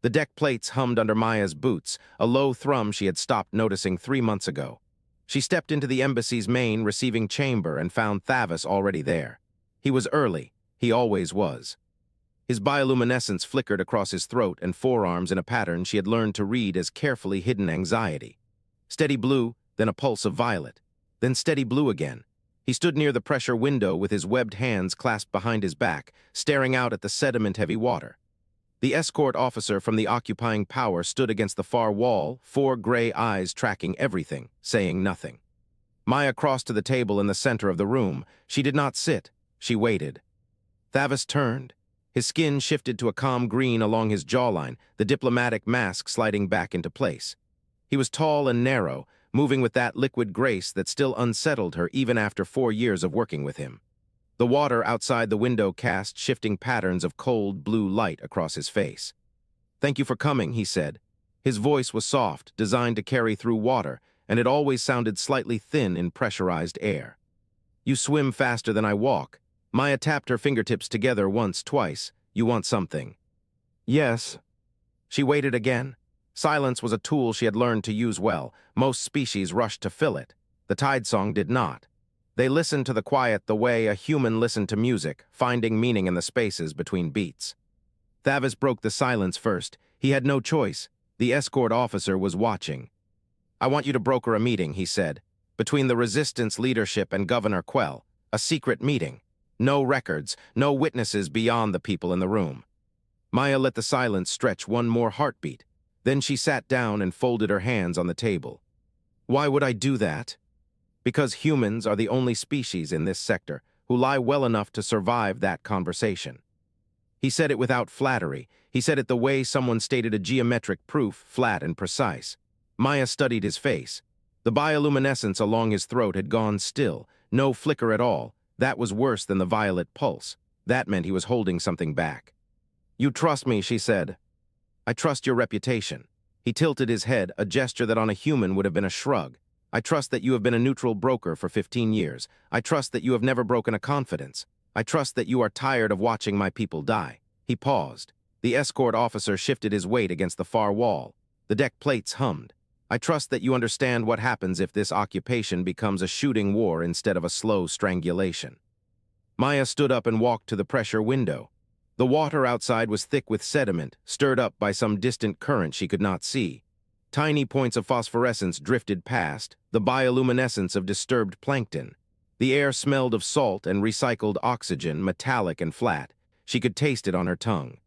The deck plates hummed under Maia's boots, a low thrum she had stopped noticing 3 months ago. She stepped into the embassy's main receiving chamber and found Thalvus already there. He was early. He always was. His bioluminescence flickered across his throat and forearms in a pattern she had learned to read as carefully hidden anxiety. Steady blue, then a pulse of violet, then steady blue again. He stood near the pressure window with his webbed hands clasped behind his back, staring out at the sediment-heavy water. The escort officer from the occupying power stood against the far wall, 4 gray eyes tracking everything, saying nothing. Maia crossed to the table in the center of the room. She did not sit. She waited. Thalvus turned. His skin shifted to a calm green along his jawline, the diplomatic mask sliding back into place. He was tall and narrow, moving with that liquid grace that still unsettled her even after 4 years of working with him. The water outside the window cast shifting patterns of cold blue light across his face. "Thank you for coming," he said. His voice was soft, designed to carry through water, and it always sounded slightly thin in pressurized air. "You swim faster than I walk." Maia tapped her fingertips together once, twice. "You want something?" "Yes." She waited again. Silence was a tool she had learned to use well. Most species rushed to fill it. The Tidesong did not. They listened to the quiet the way a human listened to music, finding meaning in the spaces between beats. Thalvus broke the silence first. He had no choice. The escort officer was watching. "I want you to broker a meeting," he said, "between the resistance leadership and Governor Quell. A secret meeting. No records, no witnesses beyond the people in the room." Maia let the silence stretch one more heartbeat. Then she sat down and folded her hands on the table. "Why would I do that?" "Because humans are the only species in this sector who lie well enough to survive that conversation." He said it without flattery. He said it the way someone stated a geometric proof, flat and precise. Maia studied his face. The bioluminescence along his throat had gone still, no flicker at all. That was worse than the violet pulse. That meant he was holding something back. "You trust me," she said. "I trust your reputation." He tilted his head, a gesture that on a human would have been a shrug. "I trust that you have been a neutral broker for 15 years. I trust that you have never broken a confidence. I trust that you are tired of watching my people die." He paused. The escort officer shifted his weight against the far wall. The deck plates hummed. "I trust that you understand what happens if this occupation becomes a shooting war instead of a slow strangulation." Maia stood up and walked to the pressure window. The water outside was thick with sediment, stirred up by some distant current she could not see. Tiny points of phosphorescence drifted past, the bioluminescence of disturbed plankton. The air smelled of salt and recycled oxygen, metallic and flat. She could taste it on her tongue.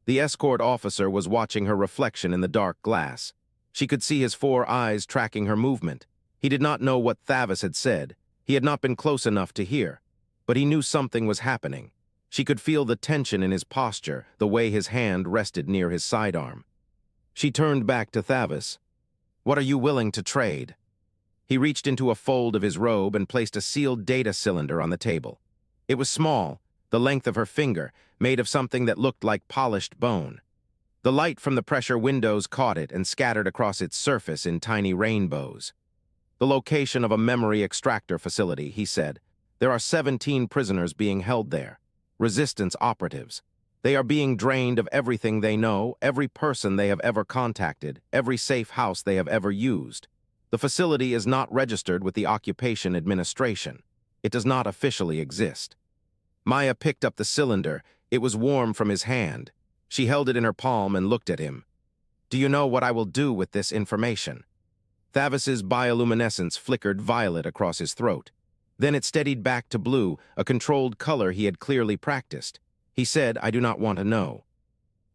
The escort officer was watching her reflection in the dark glass. She could see his 4 eyes tracking her movement. He did not know what Thalvus had said. He had not been close enough to hear. But he knew something was happening. She could feel the tension in his posture, the way his hand rested near his sidearm. She turned back to Thalvus. "What are you willing to trade?" He reached into a fold of his robe and placed a sealed data cylinder on the table. It was small, the length of her finger, made of something that looked like polished bone. The light from the pressure windows caught it and scattered across its surface in tiny rainbows. "The location of a memory extractor facility," he said. "There are 17 prisoners being held there. Resistance operatives. They are being drained of everything they know, every person they have ever contacted, every safe house they have ever used. The facility is not registered with the Occupation Administration. It does not officially exist." Maia picked up the cylinder. It was warm from his hand. She held it in her palm and looked at him. "Do you know what I will do with this information?" Thalvus's bioluminescence flickered violet across his throat. Then it steadied back to blue, a controlled color he had clearly practiced. He said, "I do not want to know."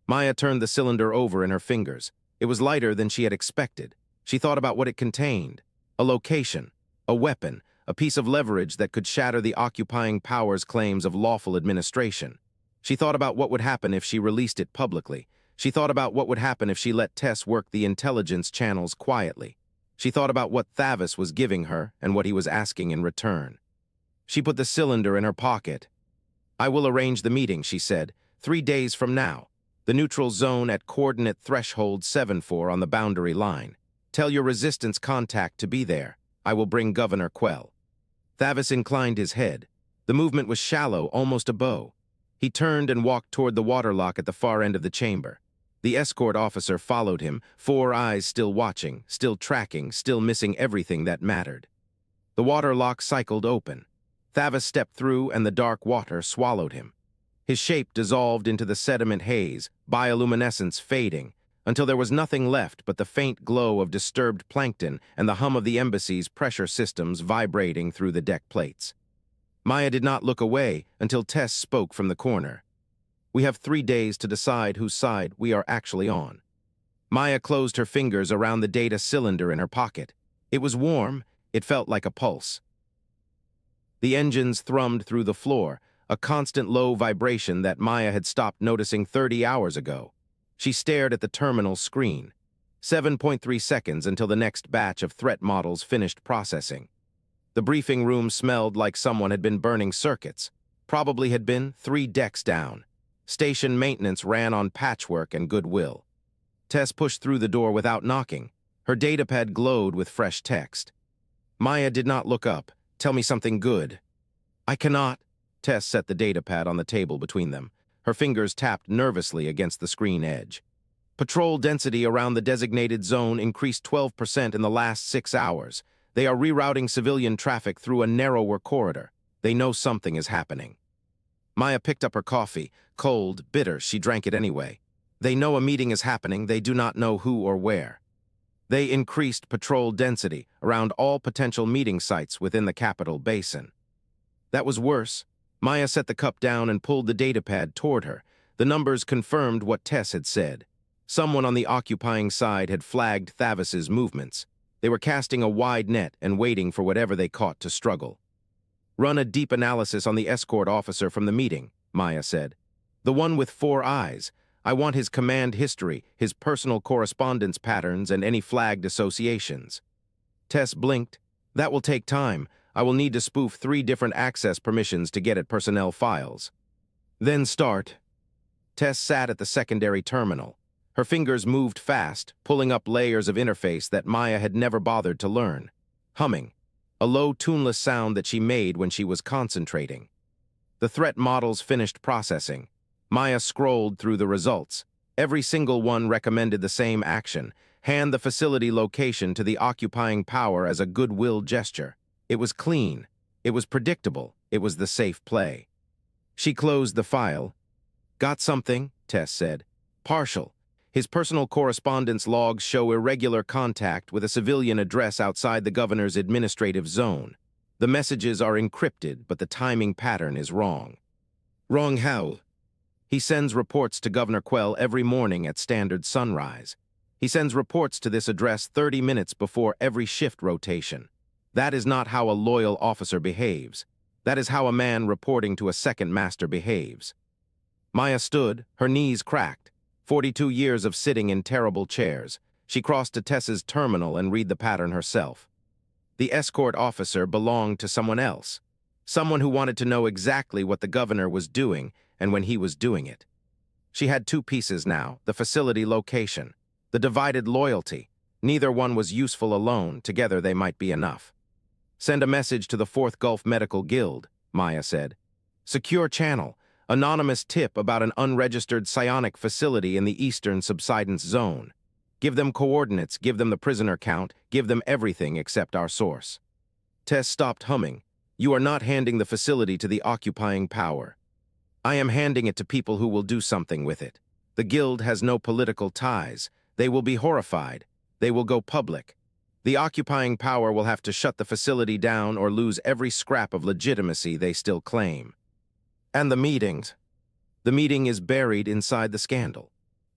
Maia turned the cylinder over in her fingers. It was lighter than she had expected. She thought about what it contained. A location, a weapon, a piece of leverage that could shatter the occupying power's claims of lawful administration. She thought about what would happen if she released it publicly. She thought about what would happen if she let Tess work the intelligence channels quietly. She thought about what Thalvus was giving her and what he was asking in return. She put the cylinder in her pocket. "I will arrange the meeting," she said, 3 days from now. The neutral zone at coordinate threshold 74 on the boundary line. Tell your resistance contact to be there. I will bring Governor Quell." Thalvus inclined his head. The movement was shallow, almost a bow. He turned and walked toward the waterlock at the far end of the chamber. The escort officer followed him, 4 eyes still watching, still tracking, still missing everything that mattered. The water lock cycled open. Thalvus stepped through and the dark water swallowed him. His shape dissolved into the sediment haze, bioluminescence fading, until there was nothing left but the faint glow of disturbed plankton and the hum of the embassy's pressure systems vibrating through the deck plates. Maia did not look away until Tess spoke from the corner. "We have 3 days to decide whose side we are actually on." Maia closed her fingers around the data cylinder in her pocket. It was warm. It felt like a pulse. The engines thrummed through the floor, a constant low vibration that Maia had stopped noticing 30 hours ago. She stared at the terminal screen. 7.3 seconds until the next batch of threat models finished processing. The briefing room smelled like someone had been burning circuits. Probably had been 3 decks down. Station maintenance ran on patchwork and goodwill. Tess pushed through the door without knocking. Her datapad glowed with fresh text. Maia did not look up. "Tell me something good." "I cannot." Tess set the datapad on the table between them. Her fingers tapped nervously against the screen edge. "Patrol density around the designated zone increased 12% in the last 6 hours. They are rerouting civilian traffic through a narrower corridor. They know something is happening." Maia picked up her coffee. Cold, bitter, she drank it anyway. They know a meeting is happening, they do not know who or where. They increased patrol density around all potential meeting sites within the capital basin. That was worse. Maia set the cup down and pulled the datapad toward her. The numbers confirmed what Tess had said. Someone on the occupying side had flagged Thalvus's movements. They were casting a wide net and waiting for whatever they caught to struggle. "Run a deep analysis on the escort officer from the meeting," Maia said. "The one with 4 eyes. I want his command history, his personal correspondence patterns, and any flagged associations." Tess blinked. "That will take time. I will need to spoof 3 different access permissions to get at personnel files." "Then start." Tess sat at the secondary terminal. Her fingers moved fast, pulling up layers of interface that Maia had never bothered to learn. Humming. A low, tuneless sound that she made when she was concentrating. The threat models finished processing. Maia scrolled through the results. Every single one recommended the same action: hand the facility location to the occupying power as a goodwill gesture. It was clean. It was predictable. It was the safe play. She closed the file. "Got something?" Tess said. "Partial. His personal correspondence logs show irregular contact with a civilian address outside the governor's administrative zone. The messages are encrypted, but the timing pattern is wrong." "Wrong how?" "He sends reports to Governor Quell every morning at standard sunrise. He sends reports to this address 30 minutes before every shift rotation. That is not how a loyal officer behaves. That is how a man reporting to a second master behaves." Maia stood, her knees cracked. 42 years of sitting in terrible chairs. She crossed to Tess's terminal and read the pattern herself. The escort officer belonged to someone else. Someone who wanted to know exactly what the governor was doing and when he was doing it. She had 2 pieces now: the facility location, the divided loyalty. Neither one was useful alone. Together they might be enough. "Send a message to the 4th Gulf Medical Guild," Maia said. "Secure channel. Anonymous tip about an unregistered psionic facility in the eastern subsidence zone. Give them coordinates, give them the prisoner count, give them everything except our source." Tess stopped humming. "You are not handing the facility to the occupying power. I am handing it to people who will do something with it. The guild has no political ties. They will be horrified. They will go public. The occupying power will have to shut the facility down or lose every scrap of legitimacy they still claim." "And the meetings?" "The meeting is buried inside the scandal.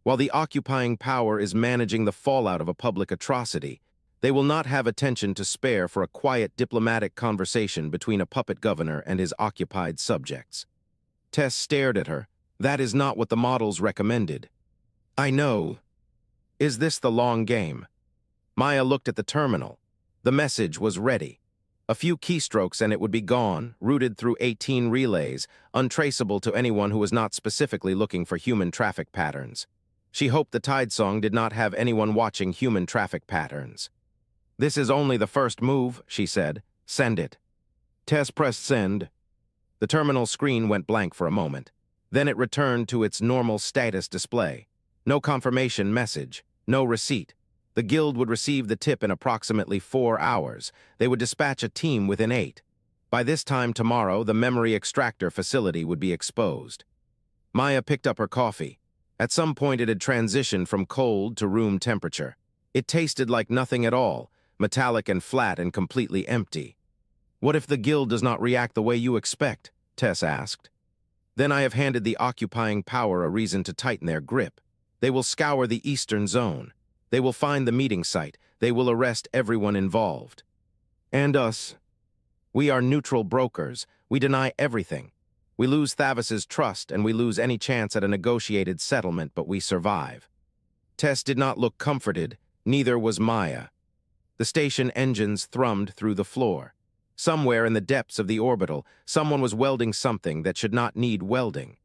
While the occupying power is managing the fallout of a public atrocity, they will not have attention to spare for a quiet diplomatic conversation between a puppet governor and his occupied subjects." Tess stared at her. "That is not what the models recommended." "I know. Is this the long game?" Maia looked at the terminal. The message was ready. A few keystrokes and it would be gone, routed through 18 relays, untraceable to anyone who was not specifically looking for human traffic patterns. She hoped the Tidesong did not have anyone watching human traffic patterns. "This is only the first move," she said. "Send it." Tess pressed send. The terminal screen went blank for a moment. Then it returned to its normal status display. No confirmation message, no receipt. The guild would receive the tip in approximately 4 hours. They would dispatch a team within 8. By this time tomorrow, the memory extractor facility would be exposed. Maia picked up her coffee. At some point, it had transitioned from cold to room temperature. It tasted like nothing at all, metallic and flat and completely empty. "What if the guild does not react the way you expect?" Tess asked. "Then I have handed the occupying power a reason to tighten their grip. They will scour the eastern zone. They will find the meeting site. They will arrest everyone involved. And us. We are neutral brokers. We deny everything. We lose Thalvus's trust and we lose any chance at a negotiated settlement, but we survive." Tess did not look comforted, neither was Maia. The station engines thrummed through the floor. Somewhere in the depths of the orbital, someone was welding something that should not need welding.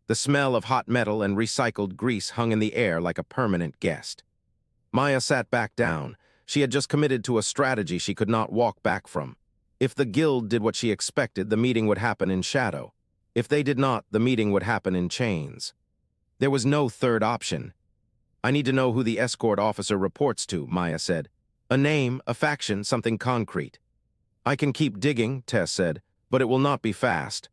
The smell of hot metal and recycled grease hung in the air like a permanent guest. Maia sat back down. She had just committed to a strategy she could not walk back from. If the guild did what she expected, the meeting would happen in shadow. If they did not, the meeting would happen in chains. There was no third option. "I need to know who the escort officer reports to," Maia said. "A name, a faction, something concrete." "I can keep digging," Tess said, "but it will not be fast."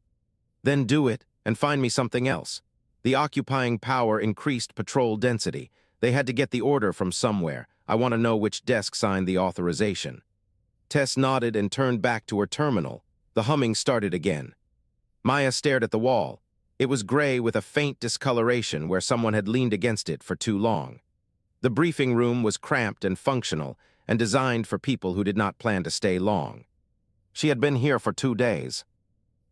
"Then do it, and find me something else." The occupying power increased patrol density. They had to get the order from somewhere. "I want to know which desk signed the authorization." Tess nodded and turned back to her terminal. The humming started again. Maia stared at the wall. It was gray with a faint discoloration where someone had leaned against it for too long. The briefing room was cramped and functional and designed for people who did not plan to stay long. She had been here for 2 days.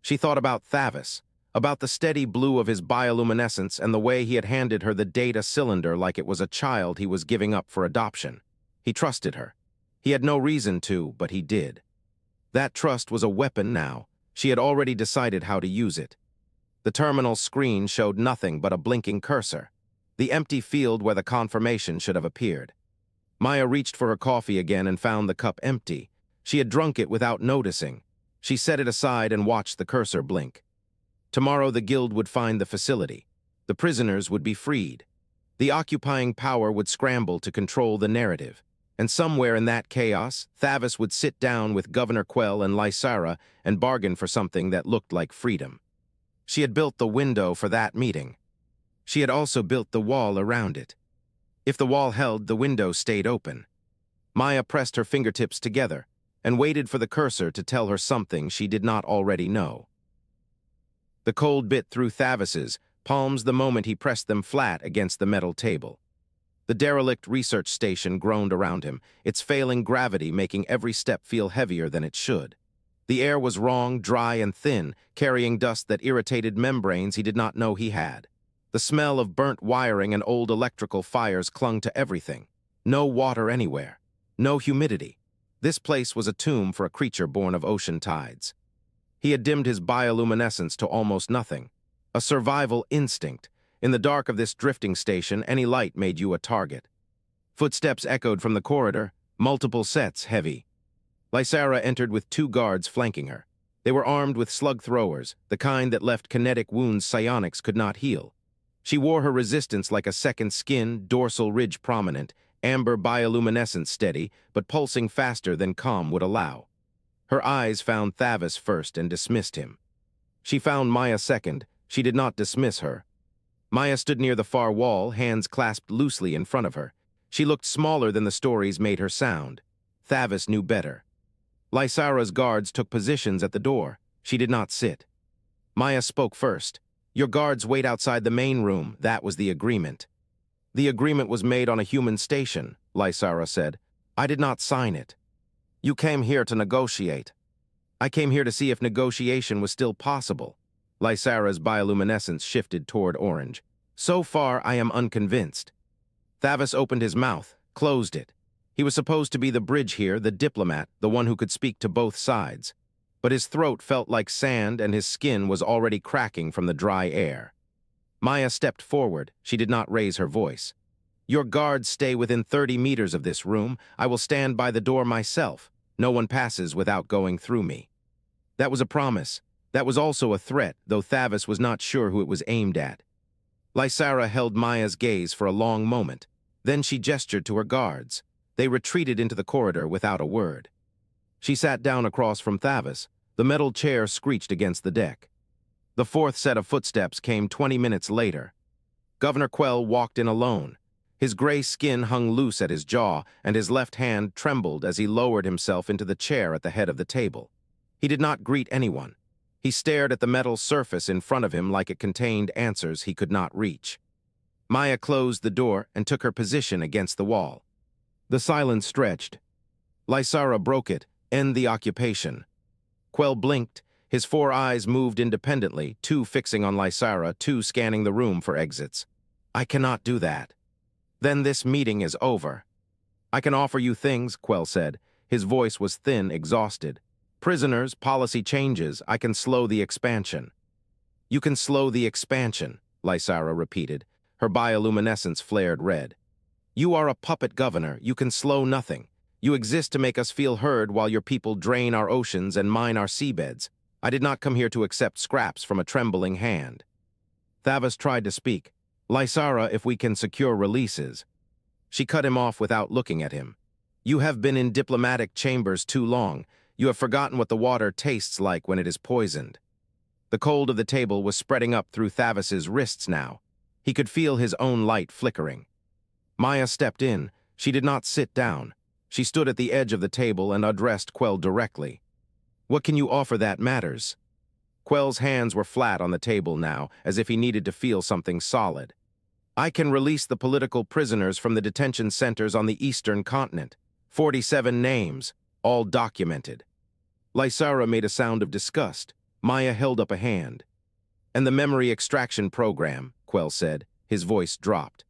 She thought about Thalvus, about the steady blue of his bioluminescence and the way he had handed her the data cylinder like it was a child he was giving up for adoption. He trusted her. He had no reason to, but he did. That trust was a weapon now. She had already decided how to use it. The terminal screen showed nothing but a blinking cursor, the empty field where the confirmation should have appeared. Maia reached for her coffee again and found the cup empty. She had drunk it without noticing. She set it aside and watched the cursor blink. Tomorrow the guild would find the facility. The prisoners would be freed. The occupying power would scramble to control the narrative. And somewhere in that chaos, Thalvus would sit down with Governor Quell and Lysara and bargain for something that looked like freedom. She had built the window for that meeting. She had also built the wall around it. If the wall held, the window stayed open. Maia pressed her fingertips together and waited for the cursor to tell her something she did not already know. The cold bit through Thalvus's palms the moment he pressed them flat against the metal table. The derelict research station groaned around him, its failing gravity making every step feel heavier than it should. The air was wrong, dry, and thin, carrying dust that irritated membranes he did not know he had. The smell of burnt wiring and old electrical fires clung to everything. No water anywhere. No humidity. This place was a tomb for a creature born of ocean tides. He had dimmed his bioluminescence to almost nothing. A survival instinct. In the dark of this drifting station, any light made you a target. Footsteps echoed from the corridor, multiple sets heavy. Lysara entered with 2 guards flanking her. They were armed with slug throwers, the kind that left kinetic wounds psionics could not heal. She wore her resistance like a second skin, dorsal ridge prominent, amber bioluminescence steady, but pulsing faster than calm would allow. Her eyes found Thalvus first and dismissed him. She found Maia second. She did not dismiss her. Maia stood near the far wall, hands clasped loosely in front of her. She looked smaller than the stories made her sound. Thalvus knew better. Lysara's guards took positions at the door. She did not sit. Maia spoke first. "Your guards wait outside the main room. That was the agreement." "The agreement was made on a human station," Lysara said. "I did not sign it." "You came here to negotiate." "I came here to see if negotiation was still possible." Lysara's bioluminescence shifted toward orange. "So far, I am unconvinced." Thalvus opened his mouth, closed it. He was supposed to be the bridge here, the diplomat, the one who could speak to both sides. But his throat felt like sand and his skin was already cracking from the dry air. Maia stepped forward. She did not raise her voice. "Your guards stay within 30 meters of this room. I will stand by the door myself. No one passes without going through me." That was a promise. That was also a threat, though Thalvus was not sure who it was aimed at. Lysara held Maya's gaze for a long moment. Then she gestured to her guards. They retreated into the corridor without a word. She sat down across from Thalvus. The metal chair screeched against the deck. The fourth set of footsteps came 20 minutes later. Governor Quell walked in alone. His gray skin hung loose at his jaw, and his left hand trembled as he lowered himself into the chair at the head of the table. He did not greet anyone. He stared at the metal surface in front of him like it contained answers he could not reach. Maia closed the door and took her position against the wall. The silence stretched. Lysara broke it. End the occupation. Quell blinked. His four eyes moved independently, two fixing on Lysara, two scanning the room for exits. I cannot do that. Then this meeting is over. I can offer you things, Quell said. His voice was thin, exhausted. Prisoners, policy changes, I can slow the expansion. You can slow the expansion, Lysara repeated. Her bioluminescence flared red. You are a puppet governor. You can slow nothing. You exist to make us feel heard while your people drain our oceans and mine our seabeds. I did not come here to accept scraps from a trembling hand. Thalvus tried to speak. Lysara, if we can secure releases. She cut him off without looking at him. You have been in diplomatic chambers too long. You have forgotten what the water tastes like when it is poisoned. The cold of the table was spreading up through Thalvus's wrists now. He could feel his own light flickering. Maia stepped in. She did not sit down. She stood at the edge of the table and addressed Quell directly. What can you offer that matters? Quell's hands were flat on the table now, as if he needed to feel something solid. I can release the political prisoners from the detention centers on the eastern continent. 47 names, all documented. Lysara made a sound of disgust. Maia held up a hand. And the memory extraction program, Quell said. His voice dropped.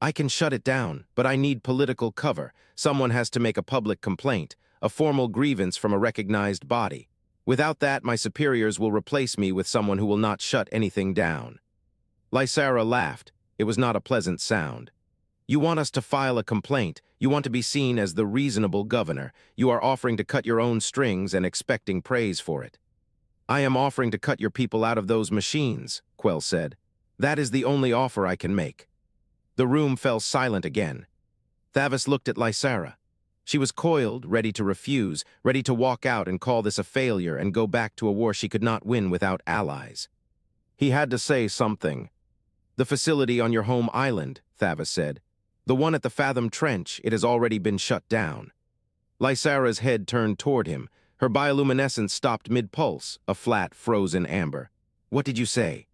I can shut it down, but I need political cover. Someone has to make a public complaint, a formal grievance from a recognized body. Without that, my superiors will replace me with someone who will not shut anything down. Lysara laughed. It was not a pleasant sound. You want us to file a complaint. You want to be seen as the reasonable governor. You are offering to cut your own strings and expecting praise for it. I am offering to cut your people out of those machines, Quell said. That is the only offer I can make. The room fell silent again. Thalvus looked at Lysara. She was coiled, ready to refuse, ready to walk out and call this a failure and go back to a war she could not win without allies. He had to say something. The facility on your home island, Thalvus said. The one at the Fathom Trench, it has already been shut down. Lysara's head turned toward him. Her bioluminescence stopped mid-pulse, a flat, frozen amber. What did you say?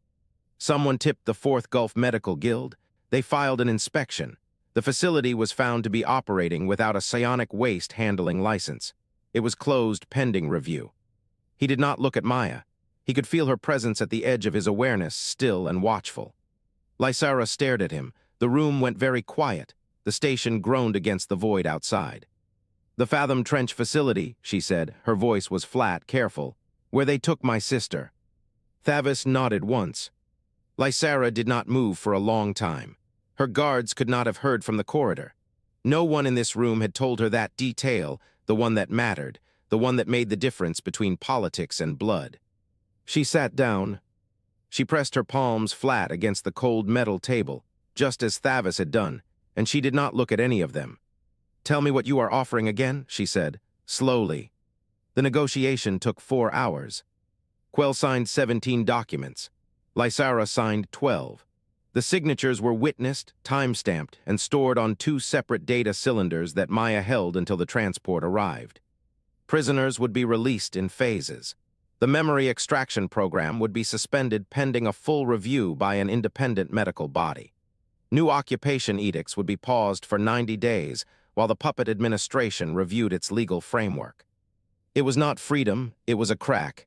Someone tipped the Fourth Gulf Medical Guild. They filed an inspection. The facility was found to be operating without a psionic waste handling license. It was closed pending review. He did not look at Maia. He could feel her presence at the edge of his awareness, still and watchful. Lysara stared at him. The room went very quiet. The station groaned against the void outside. The Fathom Trench facility, she said. Her voice was flat, careful. Where they took my sister. Thalvus nodded once. Lysara did not move for a long time. Her guards could not have heard from the corridor. No one in this room had told her that detail, the one that mattered, the one that made the difference between politics and blood. She sat down. She pressed her palms flat against the cold metal table, just as Thalvus had done, and she did not look at any of them. Tell me what you are offering again, she said, slowly. The negotiation took 4 hours. Quell signed 17 documents. Lysara signed 12. The signatures were witnessed, time-stamped, and stored on 2 separate data cylinders that Maia held until the transport arrived. Prisoners would be released in phases. The memory extraction program would be suspended pending a full review by an independent medical body. New occupation edicts would be paused for 90 days while the puppet administration reviewed its legal framework. It was not freedom, it was a crack.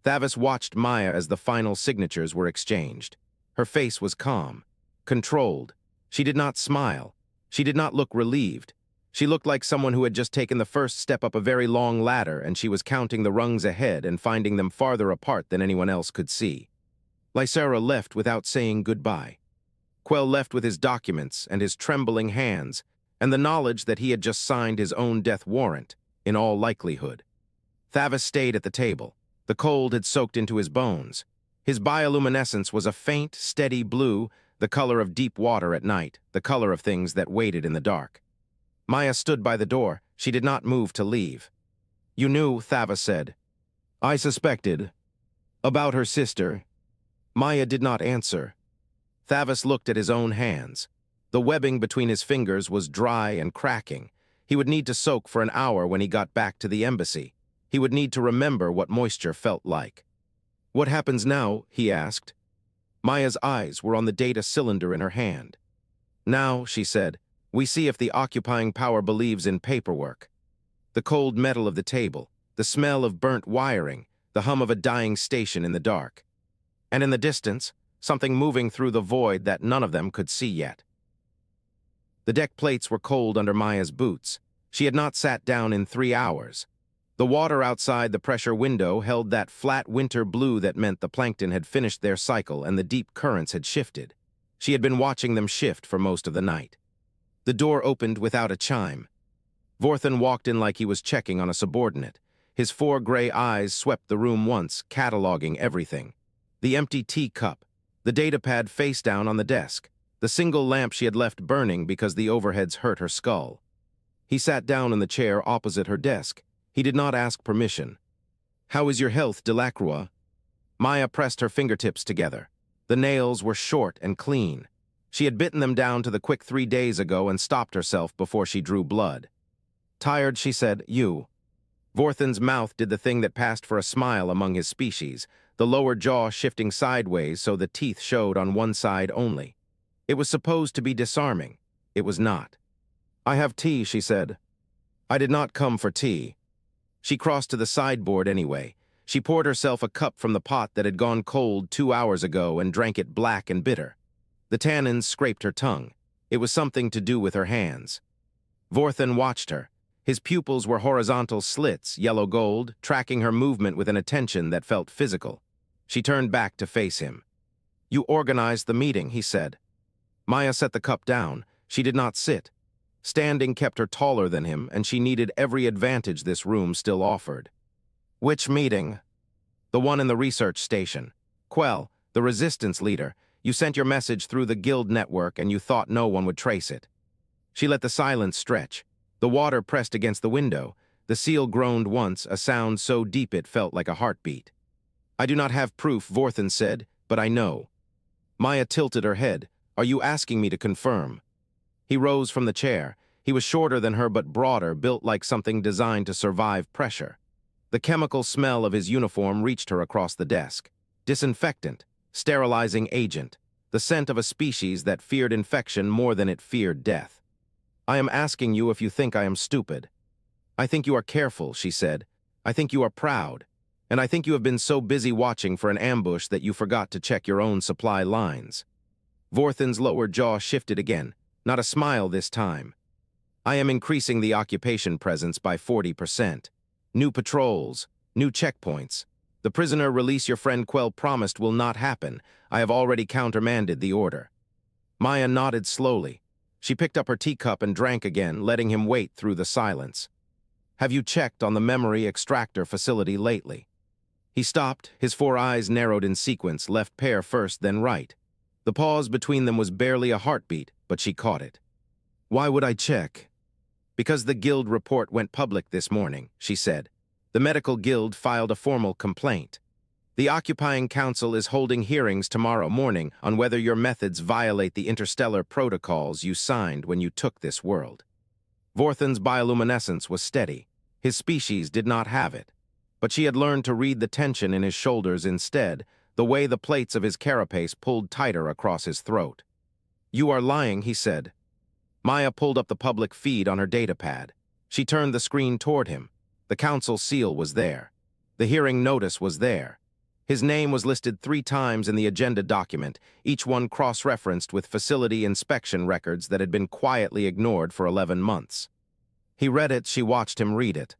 Thalvus watched Maia as the final signatures were exchanged. Her face was calm, controlled. She did not smile. She did not look relieved. She looked like someone who had just taken the first step up a very long ladder and she was counting the rungs ahead and finding them farther apart than anyone else could see. Lysara left without saying goodbye. Quell left with his documents and his trembling hands and the knowledge that he had just signed his own death warrant, in all likelihood. Thalvus stayed at the table. The cold had soaked into his bones. His bioluminescence was a faint, steady blue, the color of deep water at night, the color of things that waited in the dark. Maia stood by the door. She did not move to leave. "You knew," Thalvus said. "I suspected. About her sister." Maia did not answer. Thalvus looked at his own hands. The webbing between his fingers was dry and cracking. He would need to soak for an hour when he got back to the embassy. He would need to remember what moisture felt like. "What happens now?" he asked. Maia's eyes were on the data cylinder in her hand. "Now," she said, "we see if the occupying power believes in paperwork." The cold metal of the table, the smell of burnt wiring, the hum of a dying station in the dark. And in the distance, something moving through the void that none of them could see yet. The deck plates were cold under Maia's boots. She had not sat down in 3 hours. The water outside the pressure window held that flat winter blue that meant the plankton had finished their cycle and the deep currents had shifted. She had been watching them shift for most of the night. The door opened without a chime. Vorthen walked in like he was checking on a subordinate. His 4 gray eyes swept the room once, cataloging everything. The empty teacup, the datapad face down on the desk, the single lamp she had left burning because the overheads hurt her skull. He sat down in the chair opposite her desk. He did not ask permission. "How is your health, Delacroix?" Maia pressed her fingertips together. The nails were short and clean. She had bitten them down to the quick 3 days ago and stopped herself before she drew blood. "Tired," she said. "You?" Vorthen's mouth did the thing that passed for a smile among his species, the lower jaw shifting sideways so the teeth showed on one side only. It was supposed to be disarming. It was not. "I have tea," she said. "I did not come for tea." She crossed to the sideboard anyway. She poured herself a cup from the pot that had gone cold 2 hours ago and drank it black and bitter. The tannins scraped her tongue. It was something to do with her hands. Vorthen watched her. His pupils were horizontal slits, yellow gold, tracking her movement with an attention that felt physical. She turned back to face him. "You organized the meeting," he said. Maia set the cup down. She did not sit. Standing kept her taller than him, and she needed every advantage this room still offered. "Which meeting?" "The one in the research station. Quell, the resistance leader. You sent your message through the guild network and you thought no one would trace it." She let the silence stretch. The water pressed against the window. The seal groaned once, a sound so deep it felt like a heartbeat. "I do not have proof," Vorthen said, "but I know." Maia tilted her head. "Are you asking me to confirm?" He rose from the chair. He was shorter than her but broader, built like something designed to survive pressure. The chemical smell of his uniform reached her across the desk. Disinfectant, sterilizing agent, the scent of a species that feared infection more than it feared death. "I am asking you if you think I am stupid." "I think you are careful," she said. "I think you are proud. And I think you have been so busy watching for an ambush that you forgot to check your own supply lines." Vorthen's lower jaw shifted again. Not a smile this time. "I am increasing the occupation presence by 40%. New patrols, new checkpoints. The prisoner release your friend Quell promised will not happen. I have already countermanded the order." Maia nodded slowly. She picked up her teacup and drank again, letting him wait through the silence. "Have you checked on the memory extractor facility lately?" He stopped, his 4 eyes narrowed in sequence, left pair first, then right. The pause between them was barely a heartbeat, but she caught it. "Why would I check?" "Because the guild report went public this morning," she said. "The medical guild filed a formal complaint. The occupying council is holding hearings tomorrow morning on whether your methods violate the interstellar protocols you signed when you took this world." Vorthen's bioluminescence was steady. His species did not have it. But she had learned to read the tension in his shoulders instead, the way the plates of his carapace pulled tighter across his throat. "You are lying," he said. Maia pulled up the public feed on her datapad. She turned the screen toward him. The council seal was there. The hearing notice was there. His name was listed 3 times in the agenda document, each one cross-referenced with facility inspection records that had been quietly ignored for 11 months. He read it, she watched him read it.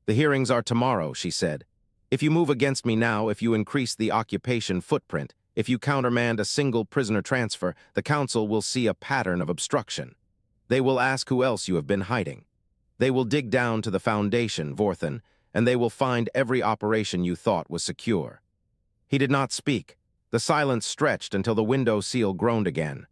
"The hearings are tomorrow," she said. "If you move against me now, if you increase the occupation footprint, if you countermand a single prisoner transfer, the council will see a pattern of obstruction. They will ask who else you have been hiding. They will dig down to the foundation, Vorthen, and they will find every operation you thought was secure." He did not speak. The silence stretched until the window seal groaned again.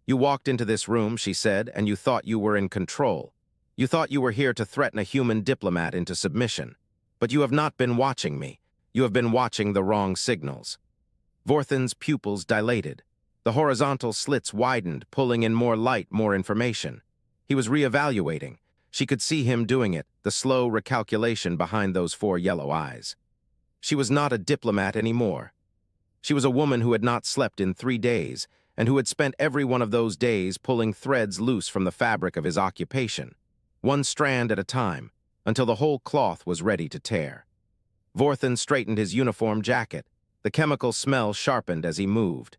"You walked into this room," she said, "and you thought you were in control. You thought you were here to threaten a human diplomat into submission. But you have not been watching me. You have been watching the wrong signals." Vorthen's pupils dilated. The horizontal slits widened, pulling in more light, more information. He was reevaluating. She could see him doing it, the slow recalculation behind those 4 yellow eyes. She was not a diplomat anymore. She was a woman who had not slept in 3 days, and who had spent every one of those days pulling threads loose from the fabric of his occupation, one strand at a time, until the whole cloth was ready to tear. Vorthen straightened his uniform jacket. The chemical smell sharpened as he moved.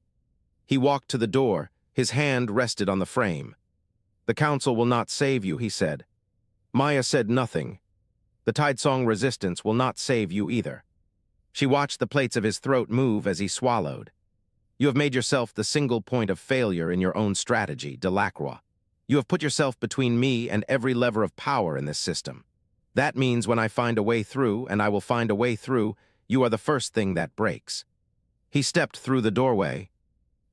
He walked to the door, his hand rested on the frame. "The council will not save you," he said. Maia said nothing. "The Tidesong resistance will not save you either." She watched the plates of his throat move as he swallowed. "You have made yourself the single point of failure in your own strategy, Delacroix. You have put yourself between me and every lever of power in this system. That means when I find a way through, and I will find a way through, you are the first thing that breaks." He stepped through the doorway.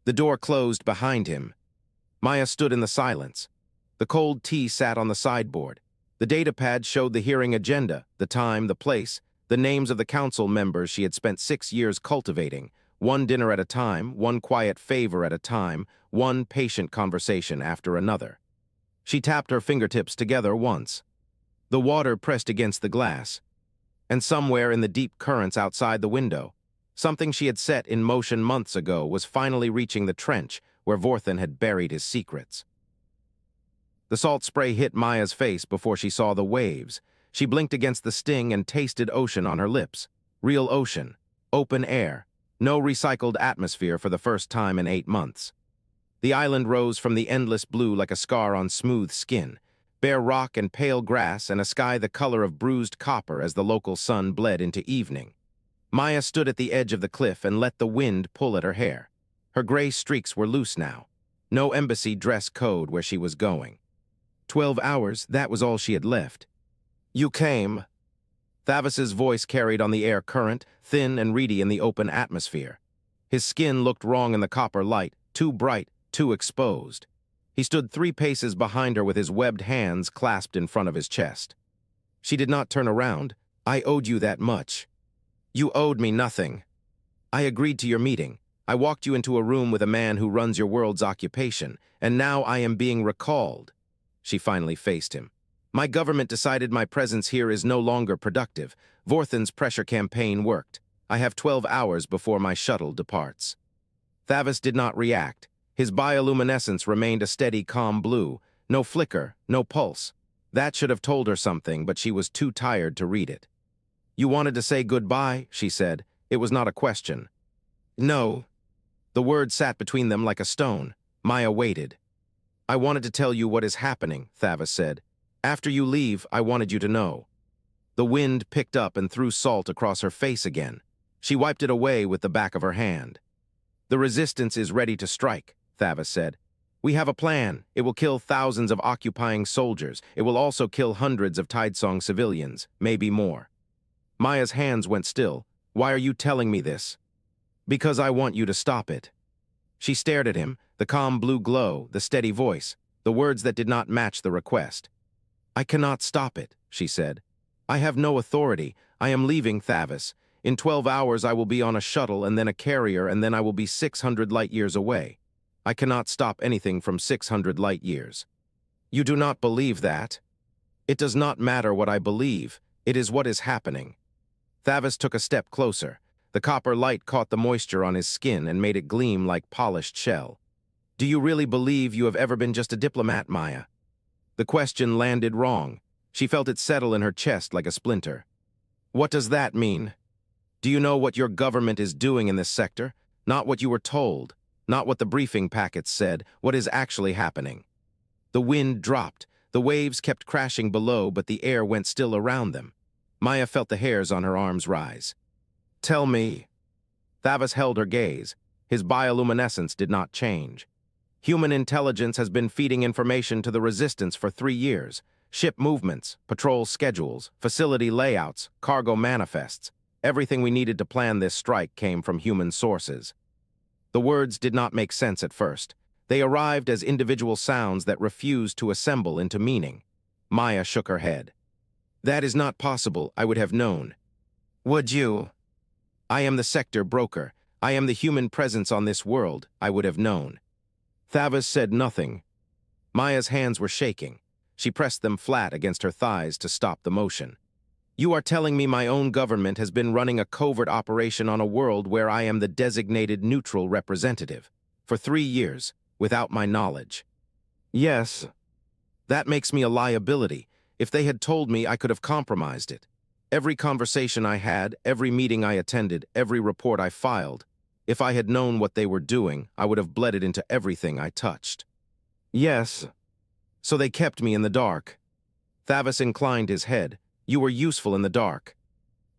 The door closed behind him. Maia stood in the silence. The cold tea sat on the sideboard. The datapad showed the hearing agenda, the time, the place, the names of the council members she had spent 6 years cultivating, one dinner at a time, one quiet favor at a time, one patient conversation after another. She tapped her fingertips together once. The water pressed against the glass. And somewhere in the deep currents outside the window, something she had set in motion months ago was finally reaching the trench where Vorthen had buried his secrets. The salt spray hit Maia's face before she saw the waves. She blinked against the sting and tasted ocean on her lips. Real ocean, open air, no recycled atmosphere for the first time in 8 months. The island rose from the endless blue like a scar on smooth skin, bare rock and pale grass and a sky the color of bruised copper as the local sun bled into evening. Maia stood at the edge of the cliff and let the wind pull at her hair. Her gray streaks were loose now. No embassy dress code where she was going. 12 hours, that was all she had left. "You came." Thalvus's voice carried on the air current, thin and reedy in the open atmosphere. His skin looked wrong in the copper light, too bright, too exposed. He stood 3 paces behind her with his webbed hands clasped in front of his chest. She did not turn around. "I owed you that much." "You owed me nothing. I agreed to your meeting. I walked you into a room with a man who runs your world's occupation, and now I am being recalled." She finally faced him. "My government decided my presence here is no longer productive. Vorthen's pressure campaign worked. I have 12 hours before my shuttle departs." Thalvus did not react. His bioluminescence remained a steady, calm blue. No flicker, no pulse. That should have told her something, but she was too tired to read it. "You wanted to say goodbye," she said. It was not a question. "No." The word sat between them like a stone. Maia waited. "I wanted to tell you what is happening," Thalvus said. "After you leave, I wanted you to know." The wind picked up and threw salt across her face again. She wiped it away with the back of her hand. "The resistance is ready to strike," Thalvus said. "We have a plan. It will kill thousands of occupying soldiers. It will also kill hundreds of Tidesong civilians, maybe more." Maia's hands went still. "Why are you telling me this?" "Because I want you to stop it." She stared at him, the calm blue glow, the steady voice, the words that did not match the request. "I cannot stop it," she said. "I have no authority. I am leaving Thalvus. In 12 hours I will be on a shuttle and then a carrier and then I will be 600 light-years away. I cannot stop anything from 600 light-years. "You do not believe that?" "It does not matter what I believe. It is what is happening." Thalvus took a step closer. The copper light caught the moisture on his skin and made it gleam like polished shell. "Do you really believe you have ever been just a diplomat, Maia?" The question landed wrong. She felt it settle in her chest like a splinter. "What does that mean? Do you know what your government is doing in this sector? Not what you were told, not what the briefing packets said, what is actually happening." The wind dropped. The waves kept crashing below, but the air went still around them. Maia felt the hairs on her arms rise. "Tell me." Thalvus held her gaze. His bioluminescence did not change. "Human intelligence has been feeding information to the resistance for 3 years. Ship movements, patrol schedules, facility layouts, cargo manifests. Everything we needed to plan this strike came from human sources." The words did not make sense at first. They arrived as individual sounds that refused to assemble into meaning. Maia shook her head. That is not possible, I would have known. Would you? I am the sector broker. I am the human presence on this world, I would have known. Thalvus said nothing. Maia's hands were shaking. She pressed them flat against her thighs to stop the motion. You are telling me my own government has been running a covert operation on a world where I am the designated neutral representative, for 3 years, without my knowledge. Yes. That makes me a liability. If they had told me, I could have compromised it. Every conversation I had, every meeting I attended, every report I filed, if I had known what they were doing, I would have bled it into everything I touched. Yes. So they kept me in the dark. Thalvus inclined his head. You were useful in the dark.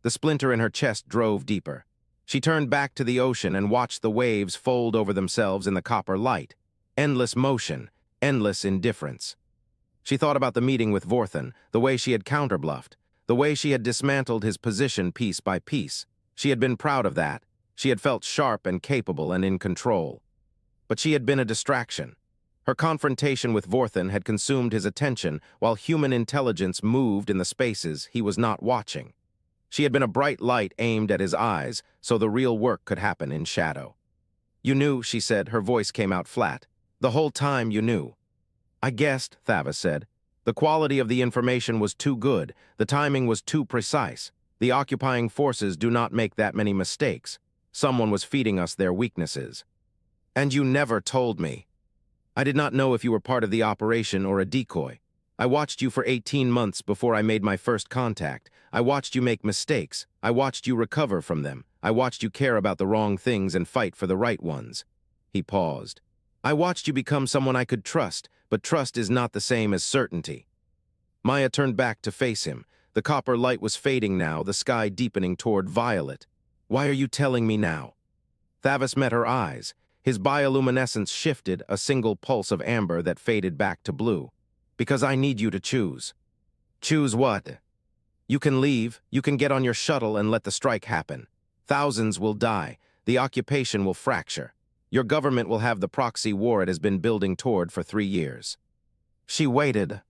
The splinter in her chest drove deeper. She turned back to the ocean and watched the waves fold over themselves in the copper light. Endless motion, endless indifference. She thought about the meeting with Vorthan, the way she had counterbluffed, the way she had dismantled his position piece by piece. She had been proud of that. She had felt sharp and capable and in control. But she had been a distraction. Her confrontation with Vorthan had consumed his attention while human intelligence moved in the spaces he was not watching. She had been a bright light aimed at his eyes, so the real work could happen in shadow. You knew, she said, her voice came out flat. The whole time you knew. I guessed, Thalvus said. The quality of the information was too good, the timing was too precise. The occupying forces do not make that many mistakes. Someone was feeding us their weaknesses. And you never told me. I did not know if you were part of the operation or a decoy. I watched you for 18 months before I made my first contact. I watched you make mistakes. I watched you recover from them. I watched you care about the wrong things and fight for the right ones. He paused. I watched you become someone I could trust, but trust is not the same as certainty. Maia turned back to face him. The copper light was fading now, the sky deepening toward violet. Why are you telling me now? Thalvus met her eyes. His bioluminescence shifted, a single pulse of amber that faded back to blue. Because I need you to choose. Choose what? You can leave, you can get on your shuttle and let the strike happen. Thousands will die, the occupation will fracture. Your government will have the proxy war it has been building toward for 3 years. She waited.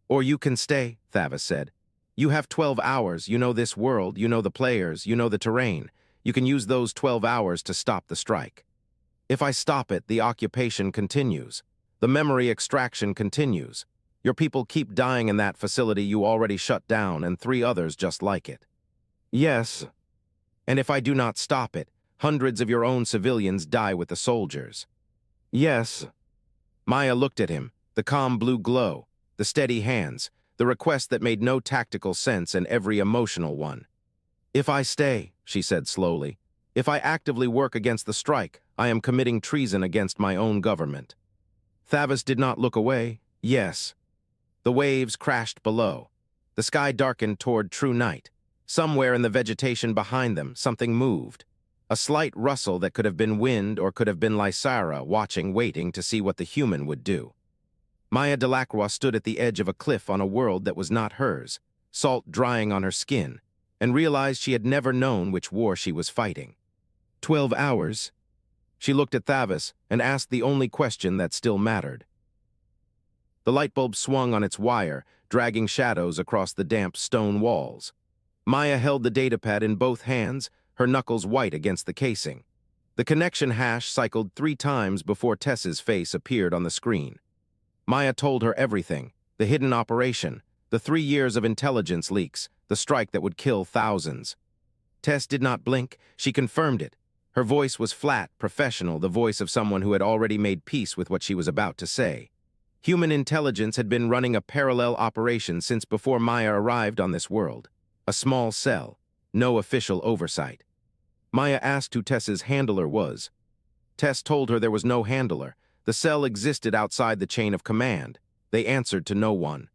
Or you can stay, Thalvus said. You have 12 hours, you know this world, you know the players, you know the terrain. You can use those 12 hours to stop the strike. If I stop it, the occupation continues. The memory extraction continues. Your people keep dying in that facility you already shut down and 3 others just like it. Yes. And if I do not stop it, hundreds of your own civilians die with the soldiers. Yes. Maia looked at him, the calm blue glow, the steady hands, the request that made no tactical sense and every emotional one. If I stay, she said slowly, if I actively work against the strike, I am committing treason against my own government. Thalvus did not look away. Yes. The waves crashed below. The sky darkened toward true night. Somewhere in the vegetation behind them, something moved. A slight rustle that could have been wind or could have been Lysara watching, waiting to see what the human would do. Maia Delacroix stood at the edge of a cliff on a world that was not hers, salt drying on her skin, and realized she had never known which war she was fighting. 12 hours. She looked at Thalvus and asked the only question that still mattered. The light bulb swung on its wire, dragging shadows across the damp stone walls. Maia held the datapad in both hands, her knuckles white against the casing. The connection hash cycled 3 times before Tess's face appeared on the screen. Maia told her everything, the hidden operation, the 3 years of intelligence leaks, the strike that would kill thousands. Tess did not blink, she confirmed it. Her voice was flat, professional, the voice of someone who had already made peace with what she was about to say. Human intelligence had been running a parallel operation since before Maia arrived on this world. A small cell, no official oversight. Maia asked who Tess's handler was. Tess told her there was no handler. The cell existed outside the chain of command. They answered to no one.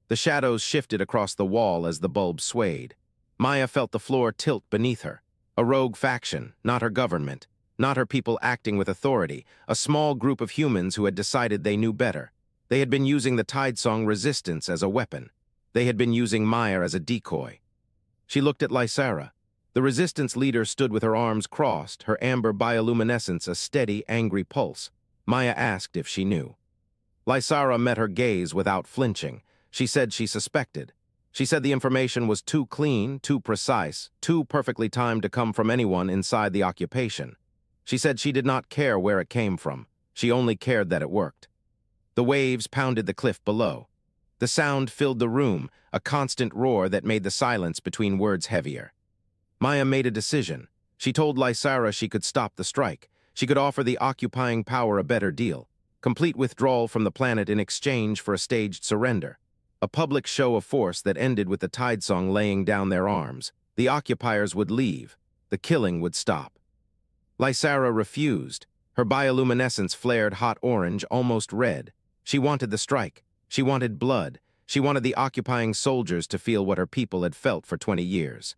The shadows shifted across the wall as the bulb swayed. Maia felt the floor tilt beneath her. A rogue faction, not her government, not her people acting with authority, a small group of humans who had decided they knew better. They had been using the Tidesong resistance as a weapon. They had been using Maia as a decoy. She looked at Lysara. The resistance leader stood with her arms crossed, her amber bioluminescence a steady, angry pulse. Maia asked if she knew. Lysara met her gaze without flinching. She said she suspected. She said the information was too clean, too precise, too perfectly timed to come from anyone inside the occupation. She said she did not care where it came from. She only cared that it worked. The waves pounded the cliff below. The sound filled the room, a constant roar that made the silence between words heavier. Maia made a decision. She told Lysara she could stop the strike. She could offer the occupying power a better deal. Complete withdrawal from the planet in exchange for a staged surrender. A public show of force that ended with the Tidesong laying down their arms. The occupiers would leave. The killing would stop. Lysara refused. Her bioluminescence flared hot orange, almost red. She wanted the strike. She wanted blood. She wanted the occupying soldiers to feel what her people had felt for 20 years.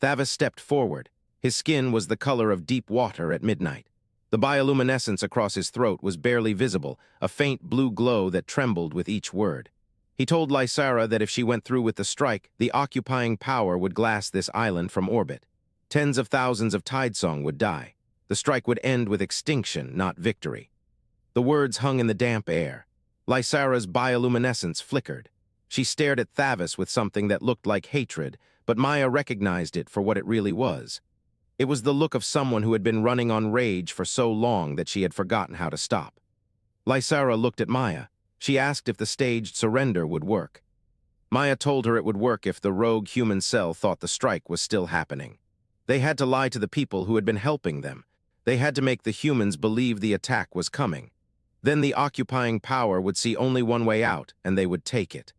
Thalvus stepped forward. His skin was the color of deep water at midnight. The bioluminescence across his throat was barely visible, a faint blue glow that trembled with each word. He told Lysara that if she went through with the strike, the occupying power would glass this island from orbit. Tens of thousands of Tidesong would die. The strike would end with extinction, not victory. The words hung in the damp air. Lysara's bioluminescence flickered. She stared at Thalvus with something that looked like hatred, but Maia recognized it for what it really was. It was the look of someone who had been running on rage for so long that she had forgotten how to stop. Lysara looked at Maia. She asked if the staged surrender would work. Maia told her it would work if the rogue human cell thought the strike was still happening. They had to lie to the people who had been helping them. They had to make the humans believe the attack was coming. Then the occupying power would see only one way out, and they would take it.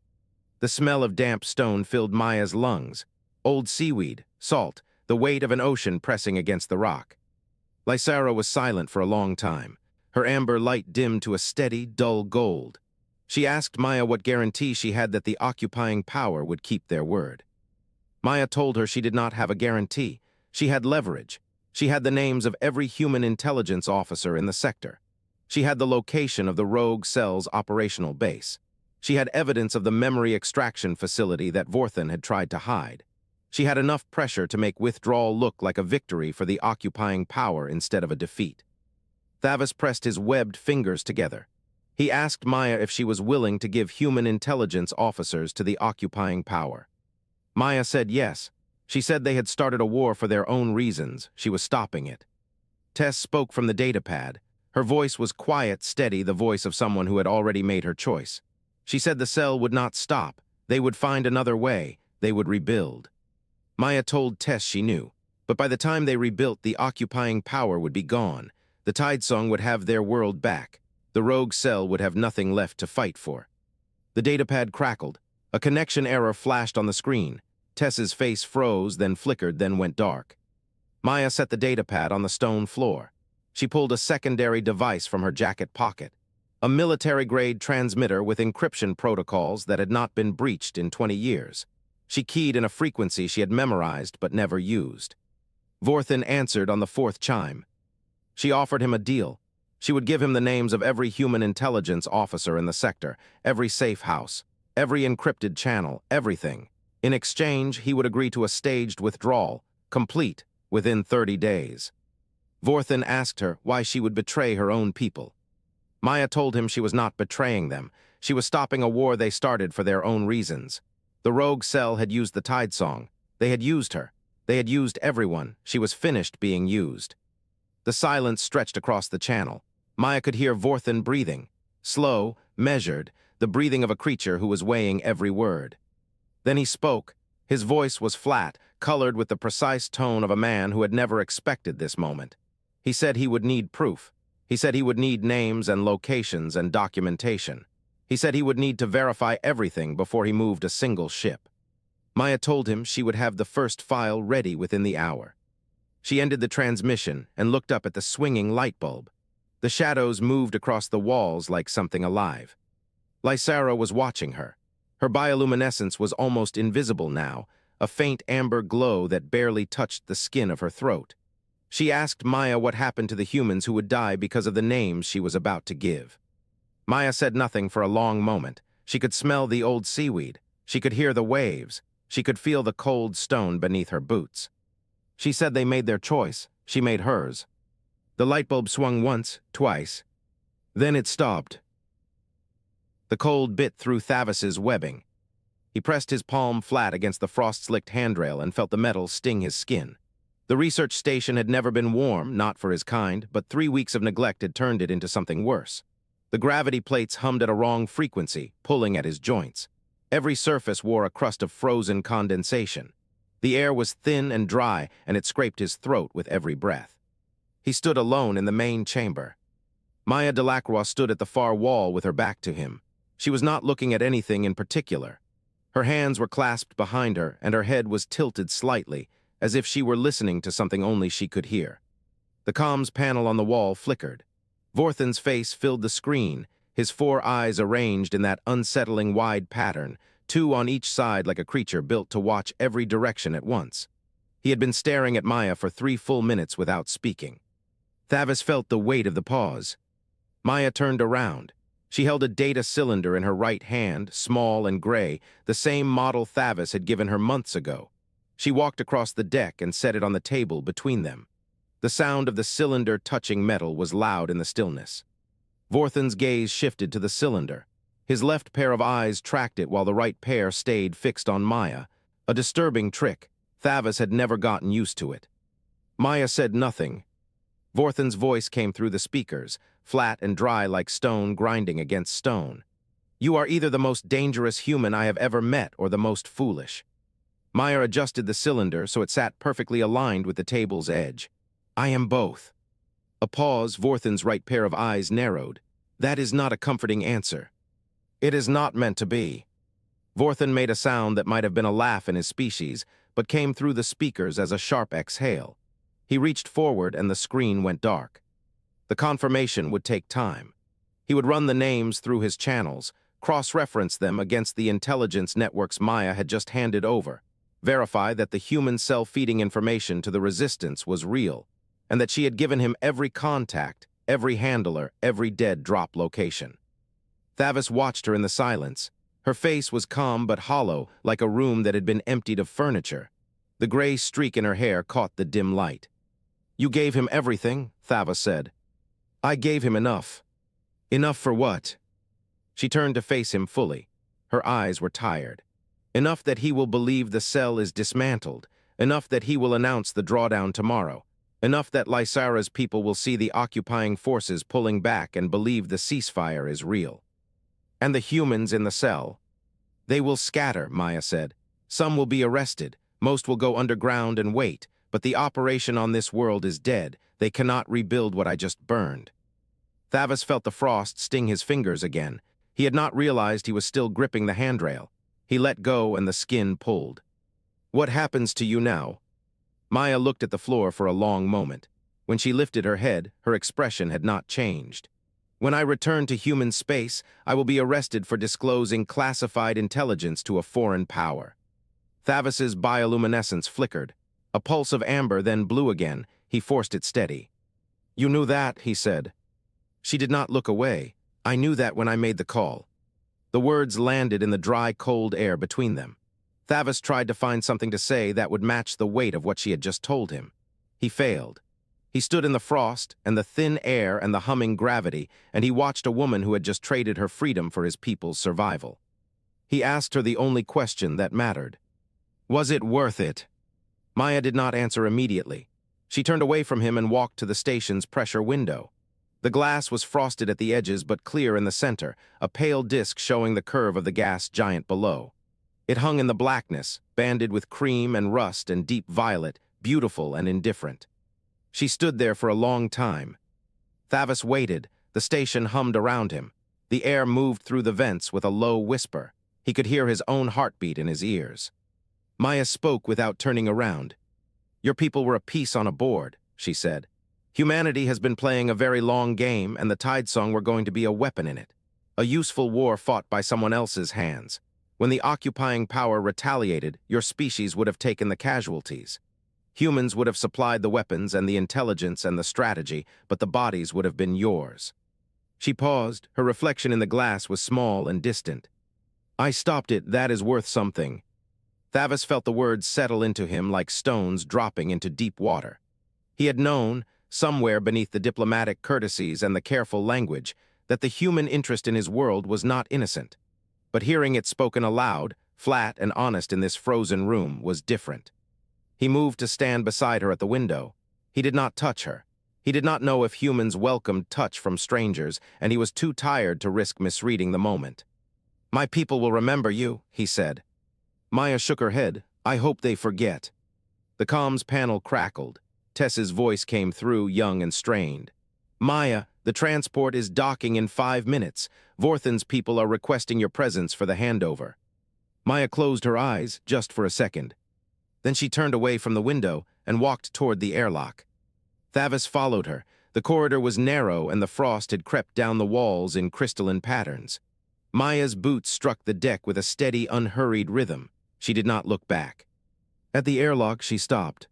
The smell of damp stone filled Maia's lungs. Old seaweed, salt, the weight of an ocean pressing against the rock. Lysara was silent for a long time. Her amber light dimmed to a steady, dull gold. She asked Maia what guarantee she had that the occupying power would keep their word. Maia told her she did not have a guarantee. She had leverage. She had the names of every human intelligence officer in the sector. She had the location of the rogue cell's operational base. She had evidence of the memory extraction facility that Vorthen had tried to hide. She had enough pressure to make withdrawal look like a victory for the occupying power instead of a defeat. Thalvus pressed his webbed fingers together. He asked Maia if she was willing to give human intelligence officers to the occupying power. Maia said yes. She said they had started a war for their own reasons. She was stopping it. Tess spoke from the datapad. Her voice was quiet, steady, the voice of someone who had already made her choice. She said the cell would not stop. They would find another way. They would rebuild. Maia told Tess she knew, but by the time they rebuilt, the occupying power would be gone. The Tidesong would have their world back. The rogue cell would have nothing left to fight for. The datapad crackled. A connection error flashed on the screen. Tess's face froze, then flickered, then went dark. Maia set the datapad on the stone floor. She pulled a secondary device from her jacket pocket. A military-grade transmitter with encryption protocols that had not been breached in 20 years. She keyed in a frequency she had memorized but never used. Vorthen answered on the fourth chime. She offered him a deal. She would give him the names of every human intelligence officer in the sector, every safe house, every encrypted channel, everything. In exchange, he would agree to a staged withdrawal, complete, within 30 days. Vorthen asked her why she would betray her own people. Maia told him she was not betraying them. She was stopping a war they started for their own reasons. The rogue cell had used the Tidesong. They had used her. They had used everyone. She was finished being used. The silence stretched across the channel. Maia could hear Vorthen breathing. Slow, measured, the breathing of a creature who was weighing every word. Then he spoke. His voice was flat, colored with the precise tone of a man who had never expected this moment. He said he would need proof. He said he would need names and locations and documentation. He said he would need to verify everything before he moved a single ship. Maia told him she would have the first file ready within the hour. She ended the transmission and looked up at the swinging light bulb. The shadows moved across the walls like something alive. Lysara was watching her. Her bioluminescence was almost invisible now, a faint amber glow that barely touched the skin of her throat. She asked Maia what happened to the humans who would die because of the names she was about to give. Maia said nothing for a long moment. She could smell the old seaweed. She could hear the waves. She could feel the cold stone beneath her boots. She said they made their choice. She made hers. The light bulb swung once, twice. Then it stopped. The cold bit through Thalvus's webbing. He pressed his palm flat against the frost-slicked handrail and felt the metal sting his skin. The research station had never been warm, not for his kind, but 3 weeks of neglect had turned it into something worse. The gravity plates hummed at a wrong frequency, pulling at his joints. Every surface wore a crust of frozen condensation. The air was thin and dry, and it scraped his throat with every breath. He stood alone in the main chamber. Maia Delacroix stood at the far wall with her back to him. She was not looking at anything in particular. Her hands were clasped behind her, and her head was tilted slightly, as if she were listening to something only she could hear. The comms panel on the wall flickered. Vorthan's face filled the screen, his 4 eyes arranged in that unsettling wide pattern, 2 on each side like a creature built to watch every direction at once. He had been staring at Maia for 3 full minutes without speaking. Thalvus felt the weight of the pause. Maia turned around. She held a data cylinder in her right hand, small and gray, the same model Thalvus had given her months ago. She walked across the deck and set it on the table between them. The sound of the cylinder touching metal was loud in the stillness. Vorthan's gaze shifted to the cylinder. His left pair of eyes tracked it while the right pair stayed fixed on Maia. A disturbing trick. Thalvus had never gotten used to it. Maia said nothing. Vorthan's voice came through the speakers, flat and dry like stone grinding against stone. "You are either the most dangerous human I have ever met or the most foolish." Maia adjusted the cylinder so it sat perfectly aligned with the table's edge. "I am both." A pause. Vorthan's right pair of eyes narrowed. "That is not a comforting answer." "It is not meant to be." Vorthan made a sound that might have been a laugh in his species, but came through the speakers as a sharp exhale. He reached forward and the screen went dark. The confirmation would take time. He would run the names through his channels, cross-reference them against the intelligence networks Maia had just handed over, verify that the human cell feeding information to the resistance was real, and that she had given him every contact, every handler, every dead drop location. Thalvus watched her in the silence. Her face was calm but hollow, like a room that had been emptied of furniture. The gray streak in her hair caught the dim light. "You gave him everything," Thalvus said. "I gave him enough." "Enough for what?" She turned to face him fully. Her eyes were tired. "Enough that he will believe the cell is dismantled. Enough that he will announce the drawdown tomorrow. Enough that Lysara's people will see the occupying forces pulling back and believe the ceasefire is real. And the humans in the cell? They will scatter," Maia said. "Some will be arrested. Most will go underground and wait. But the operation on this world is dead. They cannot rebuild what I just burned." Thalvus felt the frost sting his fingers again. He had not realized he was still gripping the handrail. He let go and the skin pulled. "What happens to you now?" Maia looked at the floor for a long moment. When she lifted her head, her expression had not changed. "When I return to human space, I will be arrested for disclosing classified intelligence to a foreign power." Thalvus's bioluminescence flickered. A pulse of amber, then blue again. He forced it steady. "You knew that," he said. She did not look away. "I knew that when I made the call." The words landed in the dry, cold air between them. Thalvus tried to find something to say that would match the weight of what she had just told him. He failed. He stood in the frost and the thin air and the humming gravity, and he watched a woman who had just traded her freedom for his people's survival. He asked her the only question that mattered. "Was it worth it?" Maia did not answer immediately. She turned away from him and walked to the station's pressure window. The glass was frosted at the edges but clear in the center, a pale disk showing the curve of the gas giant below. It hung in the blackness, banded with cream and rust and deep violet, beautiful and indifferent. She stood there for a long time. Thalvus waited. The station hummed around him. The air moved through the vents with a low whisper. He could hear his own heartbeat in his ears. Maia spoke without turning around. "Your people were a piece on a board," she said. "Humanity has been playing a very long game, and the Tidesong were going to be a weapon in it. A useful war fought by someone else's hands. When the occupying power retaliated, your species would have taken the casualties. Humans would have supplied the weapons and the intelligence and the strategy, but the bodies would have been yours." She paused. Her reflection in the glass was small and distant. "I stopped it. That is worth something." Thalvus felt the words settle into him like stones dropping into deep water. He had known, somewhere beneath the diplomatic courtesies and the careful language, that the human interest in his world was not innocent. But hearing it spoken aloud, flat and honest in this frozen room, was different. He moved to stand beside her at the window. He did not touch her. He did not know if humans welcomed touch from strangers, and he was too tired to risk misreading the moment. "My people will remember you," he said. Maia shook her head. "I hope they forget." The comms panel crackled. Tess's voice came through, young and strained. "Maia, the transport is docking in 5 minutes. Vorthan's people are requesting your presence for the handover." Maia closed her eyes, just for a second. Then she turned away from the window and walked toward the airlock. Thalvus followed her. The corridor was narrow and the frost had crept down the walls in crystalline patterns. Maia's boots struck the deck with a steady, unhurried rhythm. She did not look back. At the airlock, she stopped.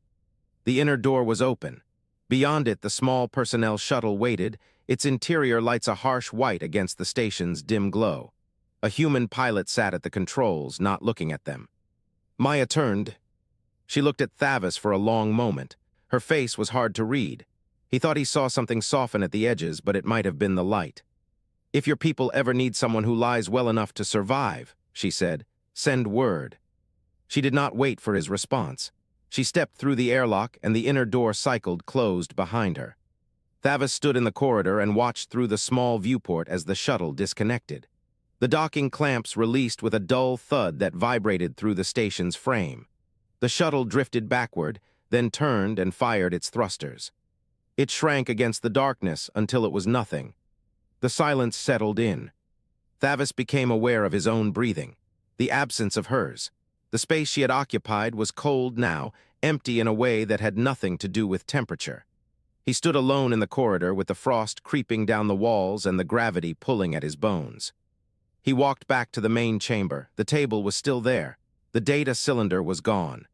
The inner door was open. Beyond it, the small personnel shuttle waited, its interior lights a harsh white against the station's dim glow. A human pilot sat at the controls, not looking at them. Maia turned. She looked at Thalvus for a long moment. Her face was hard to read. He thought he saw something soften at the edges, but it might have been the light. "If your people ever need someone who lies well enough to survive," she said, "send word." She did not wait for his response. She stepped through the airlock, and the inner door cycled closed behind her. Thalvus stood in the corridor and watched through the small viewport as the shuttle disconnected. The docking clamps released with a dull thud that vibrated through the station's frame. The shuttle drifted backward, then turned and fired its thrusters. It shrank against the darkness until it was nothing. The silence settled in. Thalvus became aware of his own breathing, the absence of hers. The space she had occupied was cold now, empty in a way that had nothing to do with temperature. He stood alone in the corridor with the frost creeping down the walls and the gravity pulling at his bones. He walked back to the main chamber. The table was still there. The data cylinder was gone.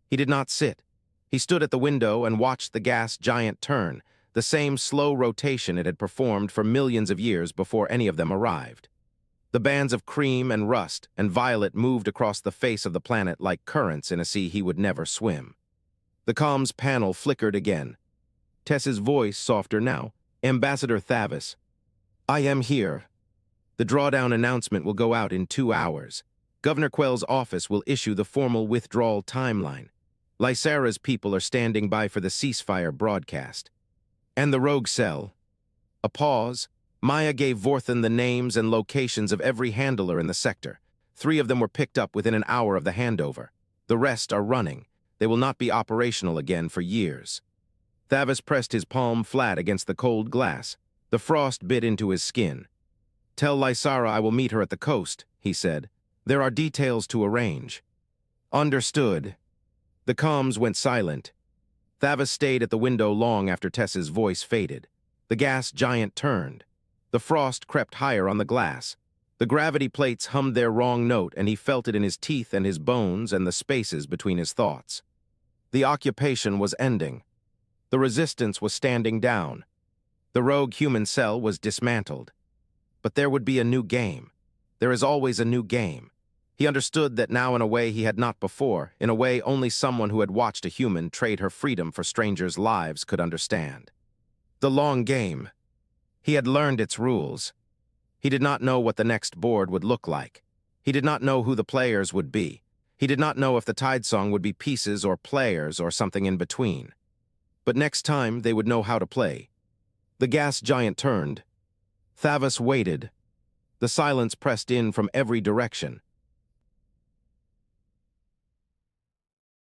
He did not sit. He stood at the window and watched the gas giant turn, the same slow rotation it had performed for millions of years before any of them arrived. The bands of cream and rust and violet moved across the face of the planet like currents in a sea he would never swim. The comms panel flickered again. Tess's voice, softer now. "Ambassador Thalvus, I am here. The drawdown announcement will go out in 2 hours. Governor Quell's office will issue the formal withdrawal timeline. Lysara's people are standing by for the ceasefire broadcast. And the rogue cell." A pause. Maia gave Vorthan the names and locations of every handler in the sector. 3 of them were picked up within an hour of the handover. The rest are running. They will not be operational again for years. Thalvus pressed his palm flat against the cold glass. The frost bit into his skin. "Tell Lysara I will meet her at the coast," he said. "There are details to arrange." "Understood." The comms went silent. Thalvus stayed at the window long after Tess's voice faded. The gas giant turned. The frost crept higher on the glass. The gravity plates hummed their wrong note, and he felt it in his teeth and his bones and the spaces between his thoughts. The occupation was ending. The resistance was standing down. The rogue human cell was dismantled. But there would be a new game. There is always a new game. He understood that now in a way he had not before, in a way only someone who had watched a human trade her freedom for strangers' lives could understand. The long game. He had learned its rules. He did not know what the next board would look like. He did not know who the players would be. He did not know if the Tidesong would be pieces or players or something in between. But next time they would know how to play. The gas giant turned. Thalvus waited. The silence pressed in from every direction.